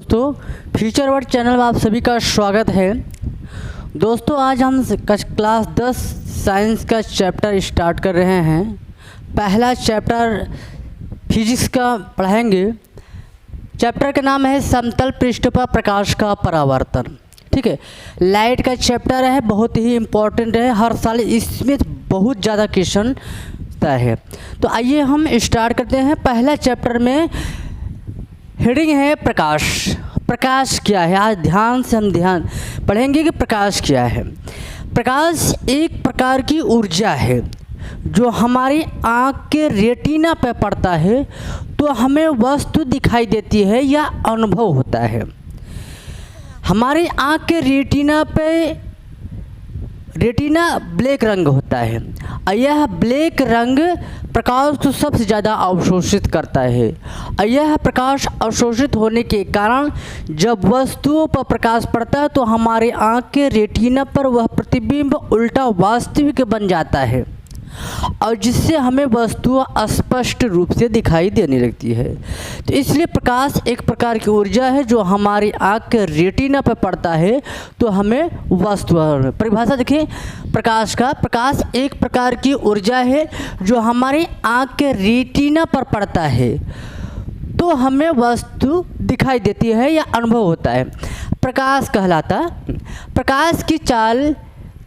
दोस्तों, future word channel में आप सभी का स्वागत है। दोस्तों, आज हम क्लास 10 साइंस का चैप्टर स्टार्ट कर रहे हैं। पहला चैप्टर फिजिक्स का पढ़ेंगे। चैप्टर का नाम है समतल पृष्ठ पर प्रकाश का परावर्तन। ठीक है, लाइट का चैप्टर है, बहुत ही इम्पोर्टेंट है। हर साल इसमें बहुत ज़्यादा क्वेश्चन है। तो आइए हम स्टार्ट करते हैं। पहला चैप्टर में हेडिंग है प्रकाश। प्रकाश क्या है? आज ध्यान से हम पढ़ेंगे कि प्रकाश क्या है। प्रकाश एक प्रकार की ऊर्जा है जो हमारी आँख के रेटिना पर पड़ता है तो हमें वस्तु दिखाई देती है या अनुभव होता है। हमारी आँख के रेटिना ब्लैक रंग होता है और यह ब्लैक रंग प्रकाश को सबसे ज़्यादा अवशोषित करता है और यह प्रकाश अवशोषित होने के कारण जब वस्तुओं पर प्रकाश पड़ता है तो हमारे आँख के रेटिना पर वह प्रतिबिंब उल्टा वास्तविक बन जाता है और जिससे हमें वस्तुएं स्पष्ट रूप से दिखाई देने लगती है। तो इसलिए प्रकाश एक प्रकार की ऊर्जा है जो हमारी आँख के रेटिना पर पड़ता है तो हमें वस्तु। परिभाषा देखें प्रकाश का। प्रकाश एक प्रकार की ऊर्जा है जो हमारी आँख के रेटिना पर पड़ता है तो हमें वस्तु दिखाई देती है या अनुभव होता है। प्रकाश कहलाता। प्रकाश की चाल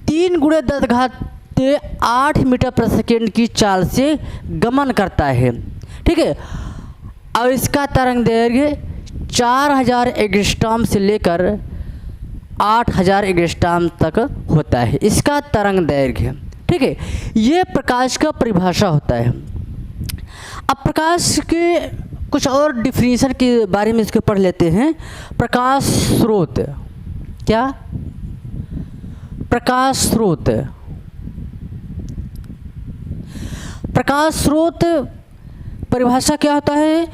3 × 10⁸ मीटर प्रति सेकेंड की चाल से गमन करता है। ठीक है, और इसका तरंग दैर्घ्य 4000 एंगस्ट्रॉम से लेकर 8000 एंगस्ट्रॉम तक होता है इसका तरंग दैर्घ्य। ठीक है, ये प्रकाश का परिभाषा होता है। अब प्रकाश के कुछ और डिफिनीशन के बारे में इसके पढ़ लेते हैं। प्रकाश स्रोत क्या? प्रकाश स्रोत। प्रकाश स्रोत परिभाषा क्या होता है?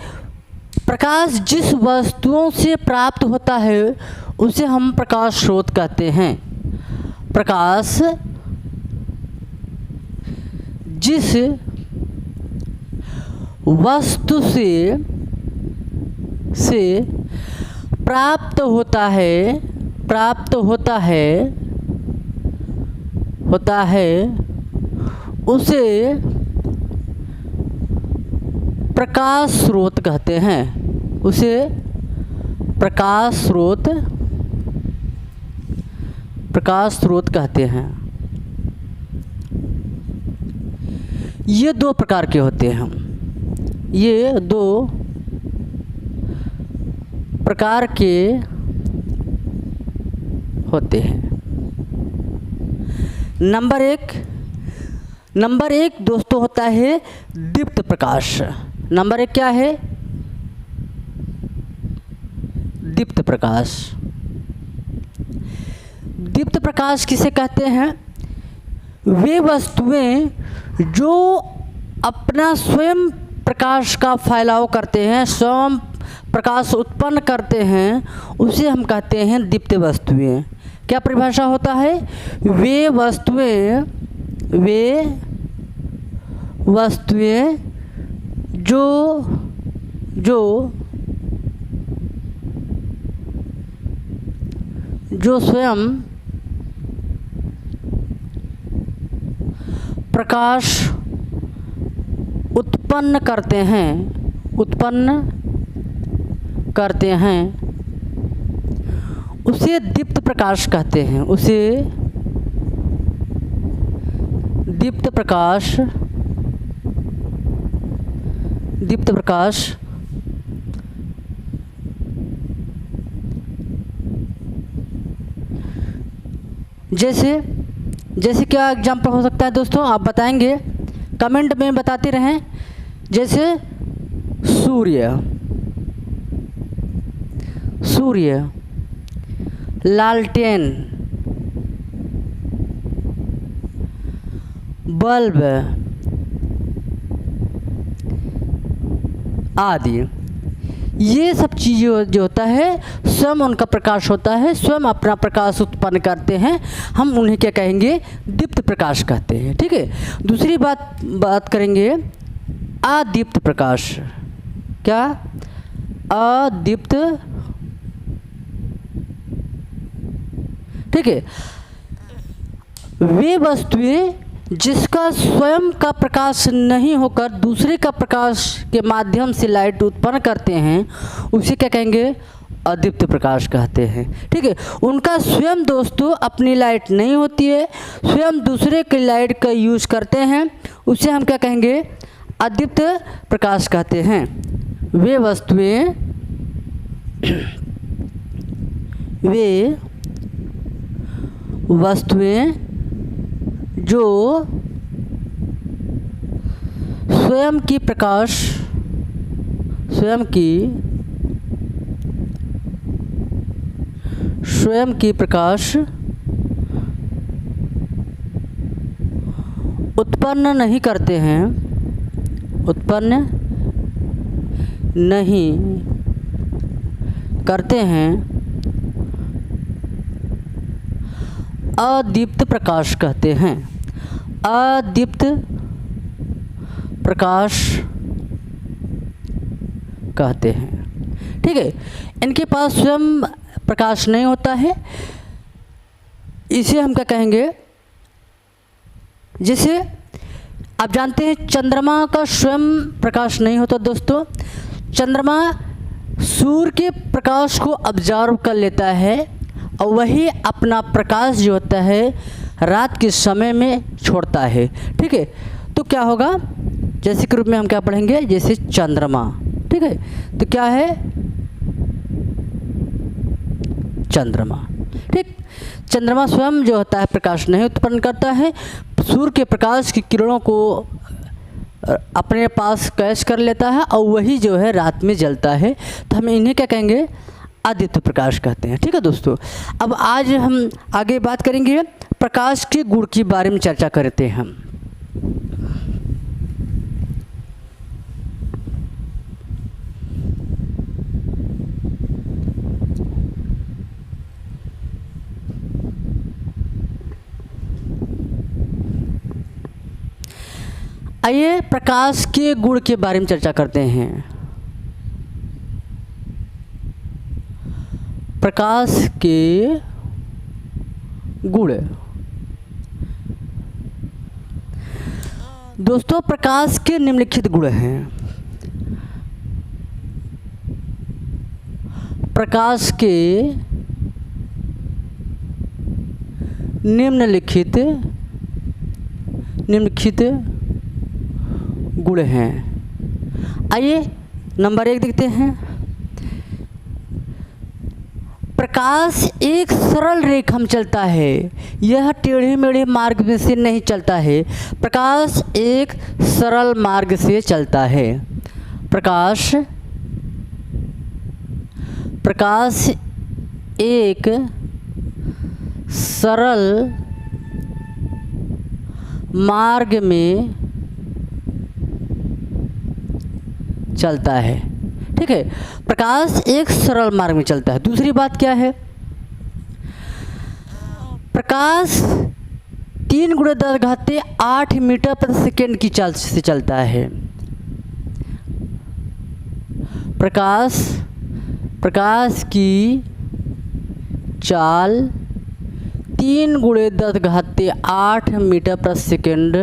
प्रकाश जिस वस्तुओं से प्राप्त होता है उसे हम प्रकाश स्रोत कहते हैं। प्रकाश जिस वस्तु से प्राप्त होता है उसे प्रकाश स्रोत कहते हैं। उसे प्रकाश स्रोत कहते हैं। ये 2 प्रकार के होते हैं। ये 2 प्रकार के होते हैं। नंबर एक दोस्तों होता है दीप्त प्रकाश। नंबर 1 क्या है? दीप्त प्रकाश। दीप्त प्रकाश किसे कहते हैं? वे वस्तुएं जो अपना स्वयं प्रकाश का फैलाव करते हैं, स्वयं प्रकाश उत्पन्न करते हैं, उसे हम कहते हैं दीप्त वस्तुएं। क्या परिभाषा होता है? वे वस्तुएं जो स्वयं प्रकाश उत्पन्न करते हैं उसे दीप्त प्रकाश कहते हैं। उसे दीप्त प्रकाश जैसे क्या एग्जाम्पल हो सकता है दोस्तों? आप बताएंगे, कमेंट में बताते रहें। जैसे सूर्य, लालटेन, बल्ब आदि। ये सब चीज़ें जो होता है स्वयं उनका प्रकाश होता है, स्वयं अपना प्रकाश उत्पन्न करते हैं। हम उन्हें क्या कहेंगे? दीप्त प्रकाश कहते हैं। ठीक है, दूसरी बात करेंगे अदीप्त प्रकाश। क्या? अदीप्त ठीक है। वे वस्तुएं जिसका स्वयं का प्रकाश नहीं होकर दूसरे का प्रकाश के माध्यम से लाइट उत्पन्न करते हैं उसे क्या कहेंगे? अदीप्त प्रकाश कहते हैं। ठीक है, उनका स्वयं दोस्तों अपनी लाइट नहीं होती है, स्वयं दूसरे की लाइट का यूज़ करते हैं, उसे हम क्या कहेंगे? अदीप्त प्रकाश कहते हैं। वे वस्तुएं जो स्वयं की प्रकाश उत्पन्न नहीं करते हैं अदीप्त प्रकाश कहते हैं। अदीप्त प्रकाश कहते हैं। ठीक है, इनके पास स्वयं प्रकाश नहीं होता है, इसे हम क्या कहेंगे? जैसे आप जानते हैं चंद्रमा का स्वयं प्रकाश नहीं होता दोस्तों। चंद्रमा सूर्य के प्रकाश को ऑब्जर्व कर लेता है और वही अपना प्रकाश जो होता है रात के समय में छोड़ता है। ठीक है, तो क्या होगा? जैसे के रूप में हम क्या पढ़ेंगे? जैसे चंद्रमा। ठीक है, तो क्या है? चंद्रमा। ठीक, चंद्रमा स्वयं जो होता है प्रकाश नहीं उत्पन्न करता है, सूर्य के प्रकाश की किरणों को अपने पास कैच कर लेता है और वही जो है रात में जलता है, तो हम इन्हें क्या कहेंगे? आदित्य प्रकाश कहते हैं। ठीक है दोस्तों, अब आज हम आगे बात करेंगे प्रकाश के गुण के बारे में चर्चा करते हैं हम। आइए प्रकाश के गुण के बारे में चर्चा करते हैं। प्रकाश के गुण दोस्तों, प्रकाश के निम्नलिखित गुण हैं। प्रकाश के निम्नलिखित गुण हैं। आइए नंबर 1 देखते हैं। प्रकाश एक सरल रेखा में चलता है, यह टेढ़े मेढ़े मार्ग में से नहीं चलता है। प्रकाश एक सरल मार्ग से चलता है। प्रकाश एक सरल मार्ग में चलता है। ठीक है, प्रकाश एक सरल मार्ग में चलता है। दूसरी बात क्या है? प्रकाश 3 × 10⁸ मीटर प्रति सेकेंड की चाल से चलता है। प्रकाश की चाल 3 × 10⁸ मीटर प्रति सेकेंड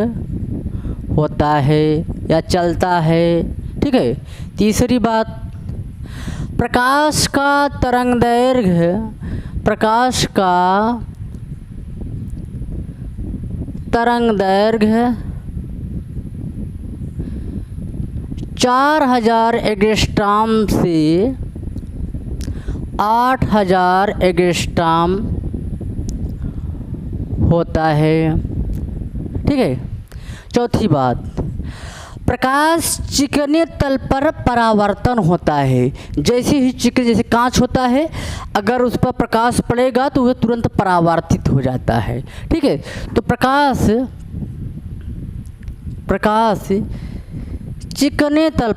होता है या चलता है। ठीक है, तीसरी बात, प्रकाश का तरंगदैर्घ्य 4000 एंगस्ट्रॉम से 8000 एंगस्ट्रॉम होता है। ठीक है, चौथी बात, प्रकाश चिकने तल पर परावर्तन होता है। जैसे ही जैसे कांच होता है, अगर उस पर प्रकाश पड़ेगा तो वह तुरंत परावर्तित हो जाता है। ठीक है, तो प्रकाश चिकने तल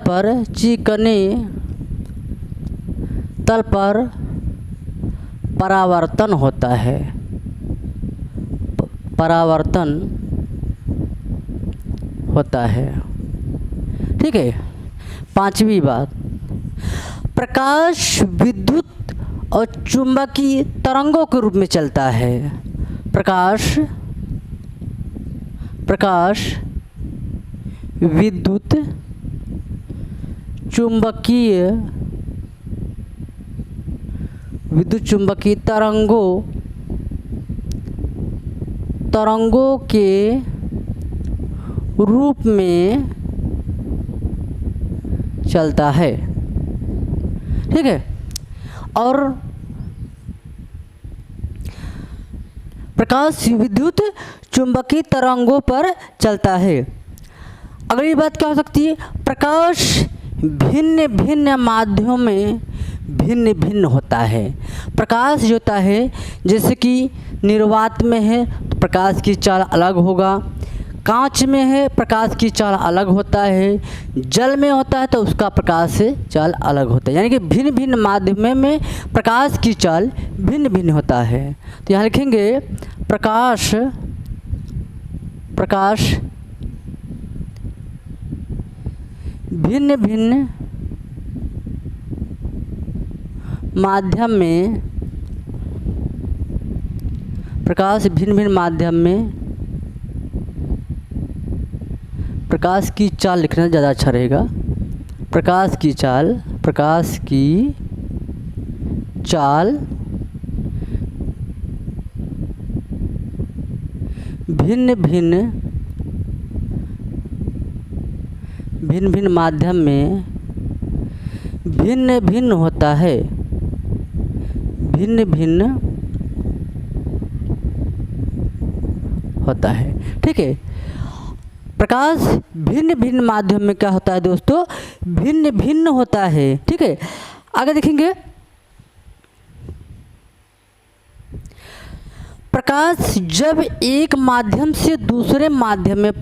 पर परावर्तन होता है। ठीक है, पांचवी बात, प्रकाश विद्युत और चुंबकीय तरंगों के रूप में चलता है। प्रकाश विद्युत चुंबकीय तरंगों के रूप में चलता है। ठीक है। और प्रकाश विद्युत चुंबकीय तरंगों पर चलता है। अगली बात क्या हो सकती है? प्रकाश भिन्न भिन्न माध्यमों में भिन्न भिन्न होता है। प्रकाश जो होता है, जैसे कि निर्वात में है तो प्रकाश की चाल अलग होगा, कांच में है प्रकाश की चाल अलग होता है, जल में होता है तो उसका प्रकाश से चाल अलग होता है। यानी कि भिन्न भिन्न माध्यम में प्रकाश की चाल भिन्न भिन्न होता है। तो यहाँ लिखेंगे प्रकाश भिन्न भिन्न माध्यम में प्रकाश की चाल लिखना ज़्यादा अच्छा रहेगा। प्रकाश की चाल भिन्न भिन्न माध्यम में भिन्न भिन्न होता है। ठीक है। प्रकाश भिन्न भिन्न माध्यम में क्या होता है दोस्तों? भिन्न भिन्न होता है। ठीक है। आगे देखेंगे, प्रकाश जब एक माध्यम से दूसरे माध्यम में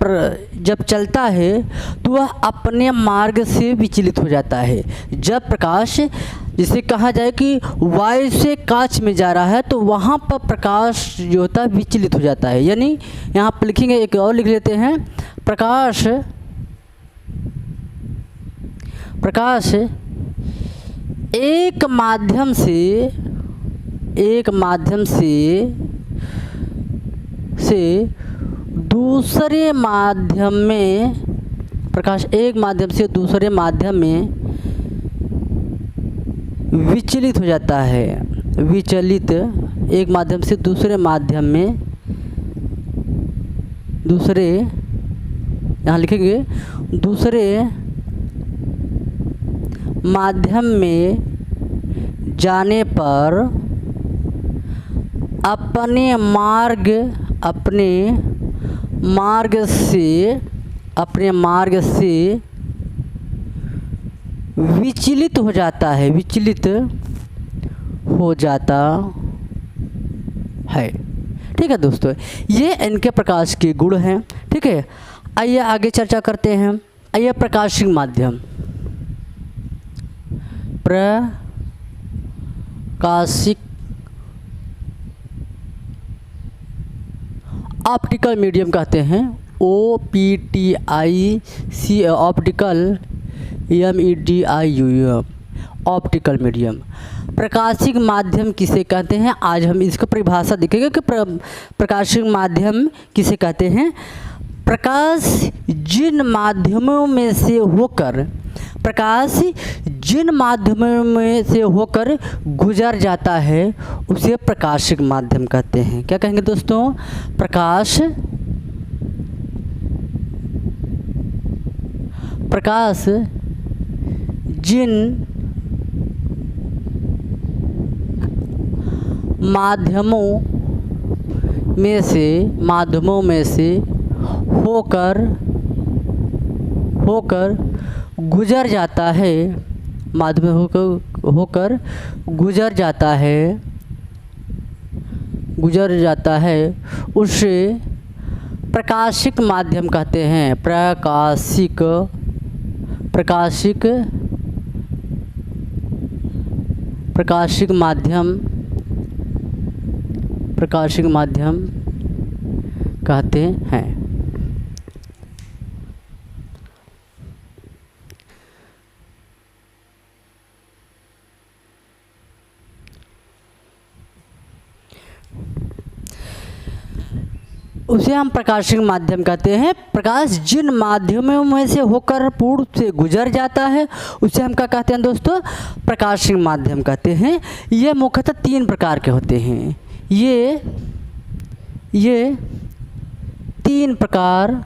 जब चलता है तो वह अपने मार्ग से विचलित हो जाता है। जब प्रकाश, जिसे कहा जाए कि वायु से कांच में जा रहा है, तो वहाँ पर प्रकाश जो होता है विचलित हो जाता है। यानी यहाँ पर लिखेंगे, एक और लिख लेते हैं, प्रकाश एक माध्यम से दूसरे माध्यम में, प्रकाश एक माध्यम से दूसरे माध्यम में विचलित हो जाता है। एक माध्यम से दूसरे माध्यम में, यहाँ लिखेंगे, दूसरे माध्यम में जाने पर अपने मार्ग से विचलित हो जाता है। ठीक है दोस्तों, ये इनके प्रकाश के गुण हैं। ठीक है। आइए आगे चर्चा करते हैं। आइए प्रकाशिक माध्यम, ऑप्टिकल मीडियम कहते हैं, OPTIC, optical MEDIUM, optical medium. प्रकाशिक माध्यम किसे कहते हैं? आज हम इसका परिभाषा देखेंगे कि प्रकाशिक माध्यम किसे कहते हैं। प्रकाश जिन माध्यमों में से होकर गुजर जाता है उसे प्रकाशिक माध्यम कहते हैं। क्या कहेंगे दोस्तों? प्रकाश जिन माध्यमों में से होकर गुजर जाता है, उसे प्रकाशिक माध्यम कहते हैं। प्रकाशिक माध्यम कहते हैं। उसे हम प्रकाशिक माध्यम कहते हैं। प्रकाश जिन माध्यमों में से होकर पूर्ण से गुजर जाता है उसे हम क्या कहते हैं दोस्तों? प्रकाशिक माध्यम कहते हैं। ये मुख्यतः 3 प्रकार के होते हैं। ये 3 प्रकार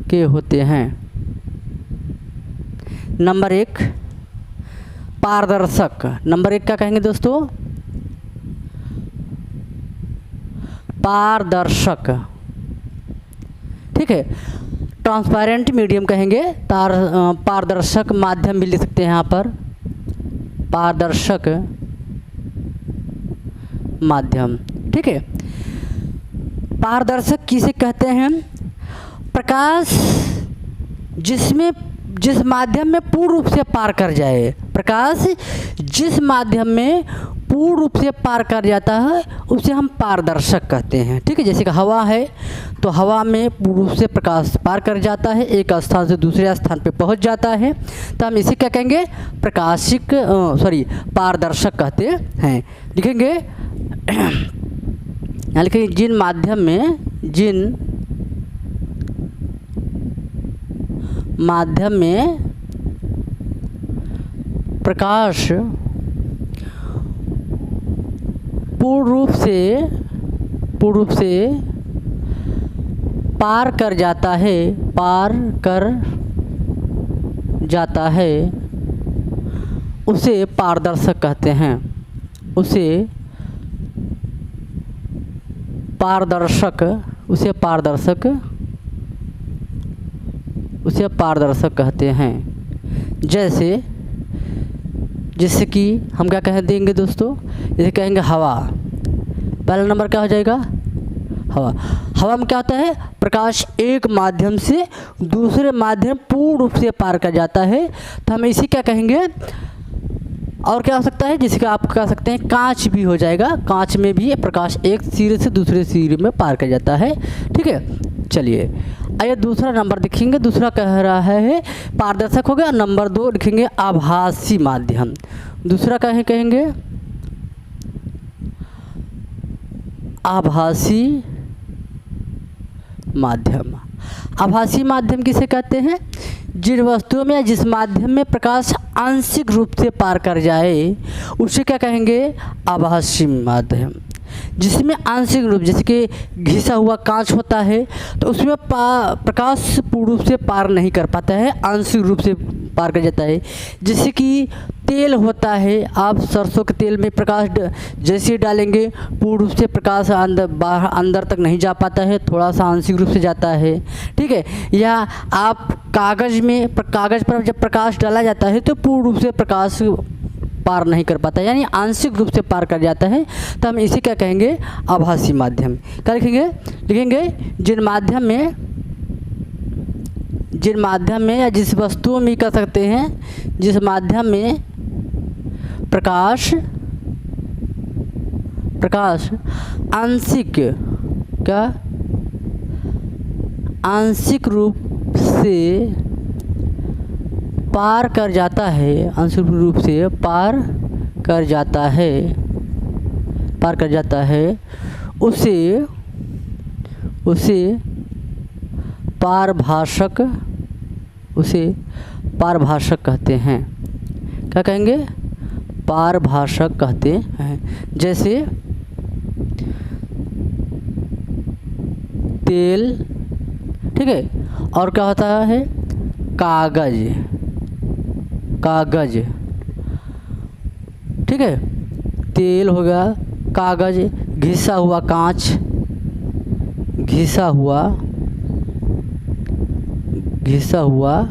के होते हैं। नंबर 1 पारदर्शक। नंबर 1 क्या कहेंगे दोस्तों? पारदर्शक। ठीक है, ट्रांसपेरेंट मीडियम कहेंगे। पारदर्शक माध्यम भी लिख सकते हैं यहाँ पर, पारदर्शक माध्यम। ठीक है, पारदर्शक किसे कहते हैं? प्रकाश जिस माध्यम में पूर्ण रूप से पार कर जाए। प्रकाश जिस माध्यम में पूर्ण रूप से पार कर जाता है उसे हम पारदर्शक कहते हैं। ठीक है, जैसे कि हवा है तो हवा में पूर्ण रूप से प्रकाश पार कर जाता है, एक स्थान से दूसरे स्थान पे पहुंच जाता है, तो हम इसे क्या कहेंगे? पारदर्शक कहते हैं। लिखेंगे यहाँ लिखेंगे जिन माध्यम में प्रकाश पूर्ण रूप से पार कर जाता है उसे पारदर्शक कहते हैं। उसे पारदर्शक कहते हैं। जैसे कि हम क्या कह देंगे दोस्तों? जैसे कहेंगे हवा। पहला नंबर क्या हो जाएगा? हवा में क्या होता है? प्रकाश एक माध्यम से दूसरे माध्यम पूर्ण रूप से पार कर जाता है, तो हम इसी क्या कहेंगे? और क्या हो सकता है? जैसे कि आप कह सकते हैं कांच भी हो जाएगा। कांच में भी प्रकाश एक सिरे से दूसरे सिरे में पार कर जाता है। ठीक है, चलिए आइए दूसरा नंबर देखेंगे। दूसरा कह रहा है पारदर्शक हो गया। नंबर 2 लिखेंगे आभासी माध्यम। दूसरा कहेंगे आभासी माध्यम। आभासी माध्यम किसे कहते हैं? जिन वस्तुओं में या जिस माध्यम में प्रकाश आंशिक रूप से पार कर जाए उसे क्या कहेंगे? आभासी माध्यम। जिसमें आंशिक रूप, जैसे कि घिसा हुआ कांच होता है तो उसमें प्रकाश पूर्ण रूप से पार नहीं कर पाता है, आंशिक रूप से पार कर जाता है। जैसे कि तेल होता है, आप सरसों के तेल में प्रकाश जैसे डालेंगे पूर्ण रूप से प्रकाश अंदर तक नहीं जा पाता है, थोड़ा सा आंशिक रूप से जाता है। ठीक है, या आप कागज़ पर जब प्रकाश डाला जाता है तो पूर्ण रूप से प्रकाश पार नहीं कर पाता, यानी आंशिक रूप से पार कर जाता है, तो हम इसे क्या कहेंगे? आभासी माध्यम। क्या लिखेंगे जिन माध्यम में या जिस वस्तु में कर सकते हैं जिस माध्यम में प्रकाश आंशिक रूप से पार कर जाता है, आंशिक रूप से पार कर जाता है उसे पारभाषक कहते हैं। क्या कहेंगे? पारभाषक कहते हैं। जैसे तेल, ठीक है, और क्या होता है? कागज। ठीक है, तेल हो गया, कागज, घिसा हुआ कांच, घिसा हुआ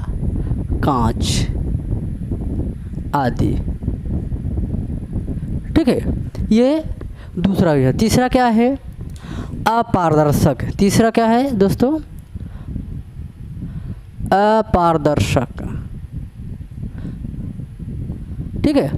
कांच आदि। ठीक है, ये दूसरा है। तीसरा क्या है? अपारदर्शक। तीसरा क्या है दोस्तों? अपारदर्शक। ठीक है,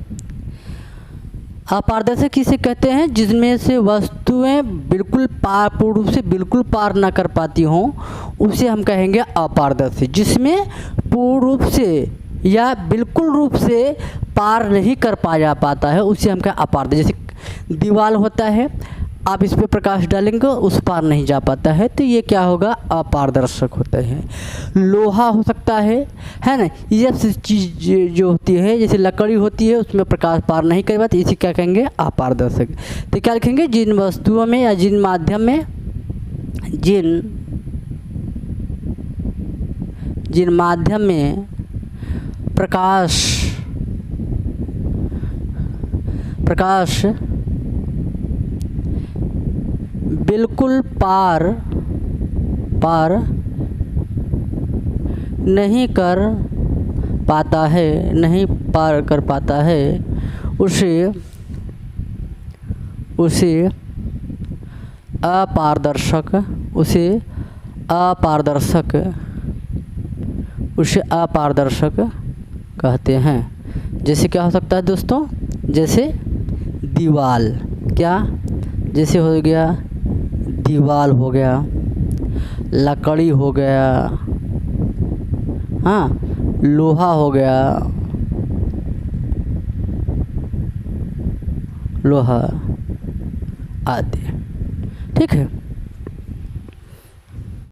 अपारदर्शक किसे कहते हैं? जिसमें से वस्तुएं पूर्ण रूप से बिल्कुल पार ना कर पाती हों उसे हम कहेंगे अपारदर्शी। जिसमें पूर्ण रूप से या बिल्कुल रूप से पार नहीं कर पाता है उसे हम कहें अपारदर्शी। दीवार होता है, आप इस पर प्रकाश डालेंगे उस पार नहीं जा पाता है, तो ये क्या होगा, अपारदर्शक होता है। लोहा हो सकता है ना, ये सब चीज़ जो होती है, जैसे लकड़ी होती है उसमें प्रकाश पार नहीं कर पाती, इसी क्या कहेंगे, अपारदर्शक। तो क्या लिखेंगे, जिन वस्तुओं में या जिन माध्यम में, जिन माध्यम में प्रकाश बिल्कुल पार नहीं कर पाता है, उसे अपारदर्शक कहते हैं। जैसे क्या हो सकता है दोस्तों, जैसे दीवाल, क्या, जैसे हो गया दीवाल हो गया, लकड़ी हो गया, हाँ, लोहा हो गया, लोहा आदि। ठीक है।